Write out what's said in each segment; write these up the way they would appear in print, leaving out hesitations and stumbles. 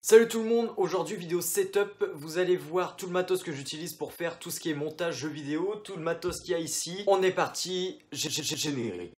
Salut tout le monde, aujourd'hui vidéo setup, vous allez voir tout le matos que j'utilise pour faire tout ce qui est montage jeux vidéo, tout le matos qu'il y a ici. On est parti, générique.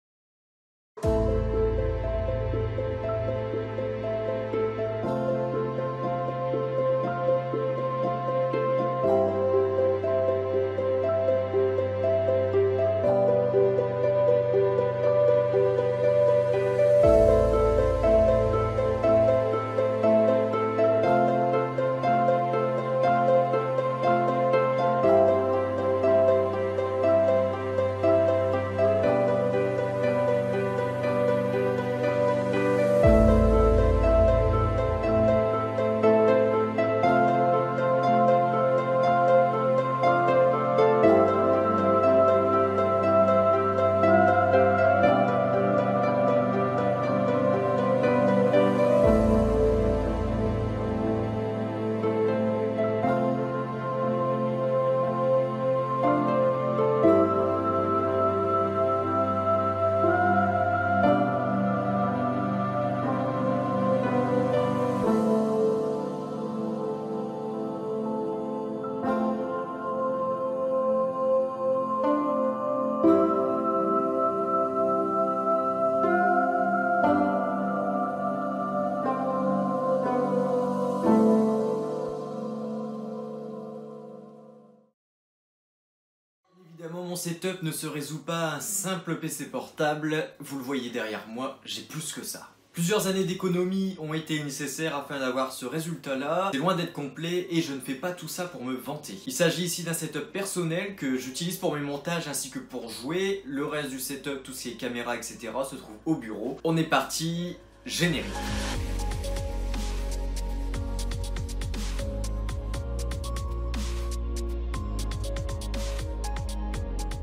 Évidemment, mon setup ne se résout pas à un simple PC portable. Vous le voyez derrière moi, j'ai plus que ça. Plusieurs années d'économie ont été nécessaires afin d'avoir ce résultat-là. C'est loin d'être complet et je ne fais pas tout ça pour me vanter. Il s'agit ici d'un setup personnel que j'utilise pour mes montages ainsi que pour jouer. Le reste du setup, tout ce qui est caméra, etc. se trouve au bureau. On est parti, générique.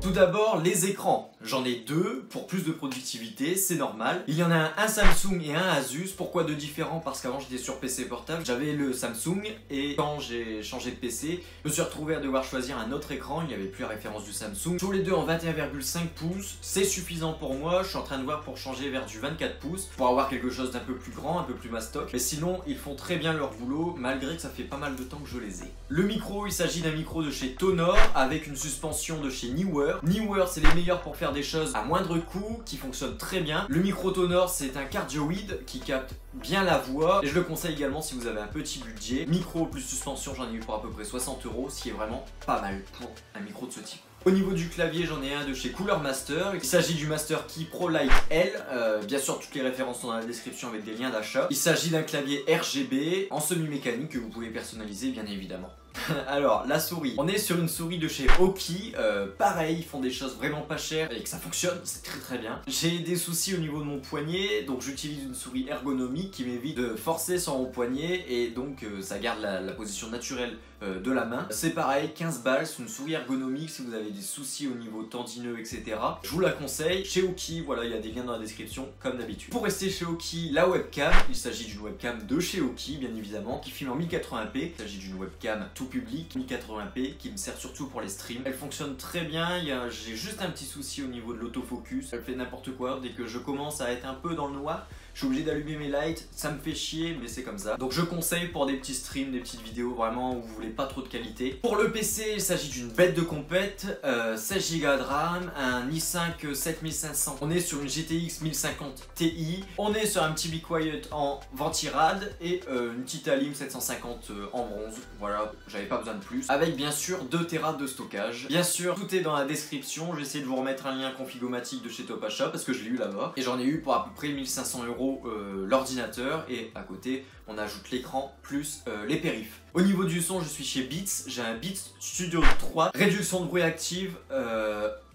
Tout d'abord, les écrans. J'en ai deux pour plus de productivité, c'est normal. Il y en a un Samsung et un Asus. Pourquoi deux différents? Parce qu'avant j'étais sur PC portable, j'avais le Samsung et quand j'ai changé de PC, je me suis retrouvé à devoir choisir un autre écran. Il n'y avait plus la référence du Samsung. Tous les deux en 21,5 pouces, c'est suffisant pour moi. Je suis en train de voir pour changer vers du 24 pouces pour avoir quelque chose d'un peu plus grand, un peu plus mastoc. Mais sinon, ils font très bien leur boulot malgré que ça fait pas mal de temps que je les ai. Le micro, il s'agit d'un micro de chez Tonor avec une suspension de chez Neewer. Neewer, c'est les meilleurs pour faire des choses à moindre coût, qui fonctionnent très bien. Le micro Tonor, c'est un cardioïde qui capte bien la voix et je le conseille également si vous avez un petit budget. Micro plus suspension, j'en ai eu pour à peu près 60 €, ce qui est vraiment pas mal pour un micro de ce type. Au niveau du clavier, j'en ai un de chez Cooler Master. Il s'agit du Master Key Pro Lite L. Bien sûr, toutes les références sont dans la description avec des liens d'achat. Il s'agit d'un clavier RGB en semi-mécanique que vous pouvez personnaliser, bien évidemment. Alors, la souris. On est sur une souris de chez Oki. Pareil, ils font des choses vraiment pas chères et que ça fonctionne, c'est très bien. J'ai des soucis au niveau de mon poignet, donc j'utilise une souris ergonomique qui m'évite de forcer sur mon poignet et donc ça garde la position naturelle de la main. C'est pareil, 15 balles, c'est une souris ergonomique si vous avez des soucis au niveau tendineux, etc. Je vous la conseille. Chez Oki, voilà, il y a des liens dans la description comme d'habitude. Pour rester chez Oki, la webcam. Il s'agit d'une webcam de chez Oki, bien évidemment, qui filme en 1080p. Il s'agit d'une webcam tout public 1080p qui me sert surtout pour les streams. Elle fonctionne très bien, j'ai juste un petit souci au niveau de l'autofocus. Elle fait n'importe quoi, dès que je commence à être un peu dans le noir, je suis obligé d'allumer mes lights, ça me fait chier mais c'est comme ça. Donc je conseille pour des petits streams, des petites vidéos vraiment où vous voulez pas trop de qualité. Pour le PC, il s'agit d'une bête de compète, 16 Go de RAM, un i5 7500. On est sur une GTX 1050 Ti. On est sur un petit Be Quiet en ventirad et une Titalim 750 en bronze. Voilà, j'avais pas besoin de plus. Avec bien sûr 2 Tera de stockage. Bien sûr, tout est dans la description. Je vais essayer de vous remettre un lien configomatique de chez Top Achat parce que je l'ai eu là-bas. Et j'en ai eu pour à peu près 1500 € l'ordinateur et à côté on ajoute l'écran plus les périphes. Au niveau du son, je suis chez Beats, j'ai un Beats Studio 3, réduction de bruit active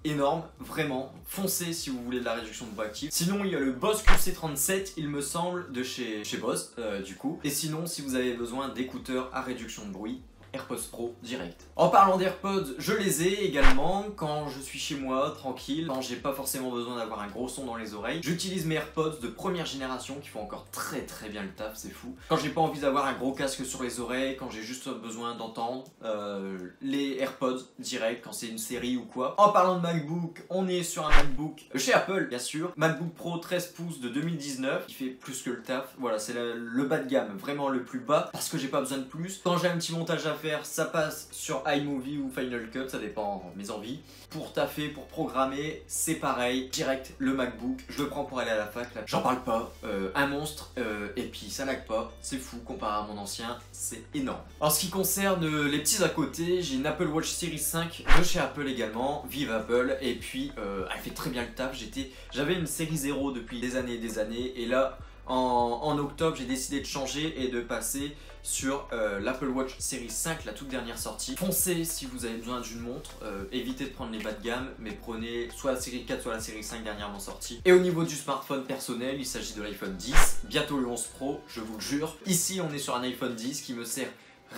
énorme, vraiment, foncez si vous voulez de la réduction de bruit active. Sinon il y a le Boss QC37, il me semble, de chez Boss du coup. Et sinon si vous avez besoin d'écouteurs à réduction de bruit, AirPods Pro direct. En parlant d'AirPods, je les ai également quand je suis chez moi, tranquille, quand j'ai pas forcément besoin d'avoir un gros son dans les oreilles. J'utilise mes AirPods de première génération qui font encore très bien le taf, c'est fou. Quand j'ai pas envie d'avoir un gros casque sur les oreilles, quand j'ai juste besoin d'entendre les AirPods direct, quand c'est une série ou quoi. En parlant de MacBook, on est sur un MacBook chez Apple bien sûr, MacBook Pro 13 pouces de 2019, qui fait plus que le taf. Voilà, c'est le bas de gamme, vraiment le plus bas, parce que j'ai pas besoin de plus. Quand j'ai un petit montage à faire, ça passe sur iMovie ou Final Cut, ça dépend de mes envies. Pour taffer, pour programmer, c'est pareil, direct le MacBook, je le prends pour aller à la fac, là, j'en parle pas, un monstre, et puis ça lag pas, c'est fou comparé à mon ancien, c'est énorme. En ce qui concerne les petits à côté, j'ai une Apple Watch Series 5 de chez Apple également, vive Apple, et puis elle fait très bien le taf. J'avais une série 0 depuis des années, et là en octobre j'ai décidé de changer et de passer sur l'Apple Watch Series 5, la toute dernière sortie. Foncez si vous avez besoin d'une montre, évitez de prendre les bas de gamme, mais prenez soit la série 4 soit la série 5 dernièrement sortie. Et au niveau du smartphone personnel, il s'agit de l'iPhone 10, bientôt le 11 Pro, je vous le jure. Ici on est sur un iPhone 10 qui me sert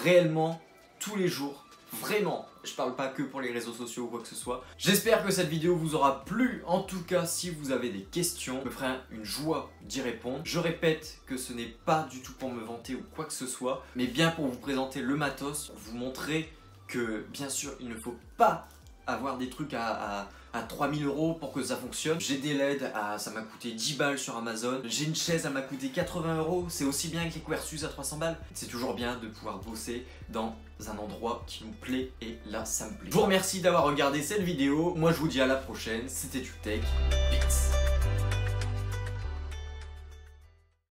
réellement tous les jours. Vraiment, je parle pas que pour les réseaux sociaux ou quoi que ce soit. J'espère que cette vidéo vous aura plu. En tout cas, si vous avez des questions, je me ferai une joie d'y répondre. Je répète que ce n'est pas du tout pour me vanter ou quoi que ce soit, mais bien pour vous présenter le matos, pour vous montrer que, bien sûr, il ne faut pas avoir des trucs à 3000 € pour que ça fonctionne. J'ai des LED, ça m'a coûté 10 balles sur Amazon. J'ai une chaise, elle m'a coûté 80 €. C'est aussi bien que les couverts à 300 balles. C'est toujours bien de pouvoir bosser dans un endroit qui nous plaît, et là ça me plaît. Je vous remercie d'avoir regardé cette vidéo. Moi je vous dis à la prochaine. C'était TubeTech. Peace.